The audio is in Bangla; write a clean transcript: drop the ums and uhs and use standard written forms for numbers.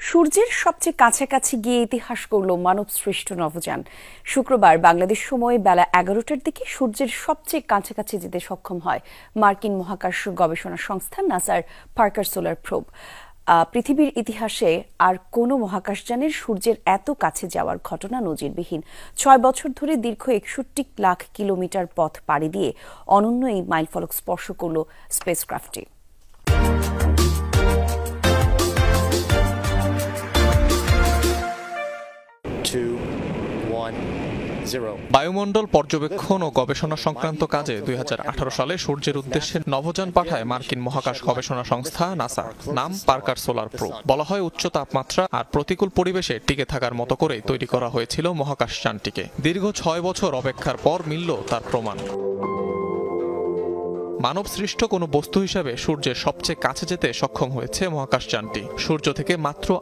সূর্যের সবচেয়ে কাছাকাছি গিয়ে ইতিহাস করল মানবসৃষ্ট নভোযান। শুক্রবার বাংলাদেশ সময় বেলা 11টার দিকে সূর্যের সবচেয়ে কাছাকাছি যেতে সক্ষম হয় মার্কিন মহাকাশ গবেষণা সংস্থা নাসার পার্কার সোলার প্রোব। পৃথিবীর ইতিহাসে আর কোনো মহাকাশযানের সূর্যের এত কাছে যাওয়ার ঘটনা নজিরবিহীন। 6 বছর ধরে দীর্ঘ 61 লাখ কিলোমিটার পথ পাড়ি দিয়ে অনন্য এই মাইলফলক স্পর্শ করল স্পেসক্রাফটটি। বায়ুমণ্ডল পর্যবেক্ষণ ও গবেষণা সংক্রান্ত কাজে 2018 সালে সূর্যের উদ্দেশ্যে নভোযান পাঠায় মার্কিন মহাকাশ গবেষণা সংস্থা নাসা। নাম পার্কার সোলার প্রোব। বলা হয় উচ্চ তাপমাত্রা আর প্রতিকূল পরিবেশে টিকে থাকার মতো করে তৈরি করা হয়েছিল মহাকাশযানটিকে। দীর্ঘ 6 বছর অপেক্ষার পর মিলল তার প্রমাণ। মানবসৃষ্ট কোনো বস্তু হিসাবে সূর্যের সবচেয়ে কাছে যেতে সক্ষম হয়েছে মহাকাশযানটি। সূর্য থেকে মাত্র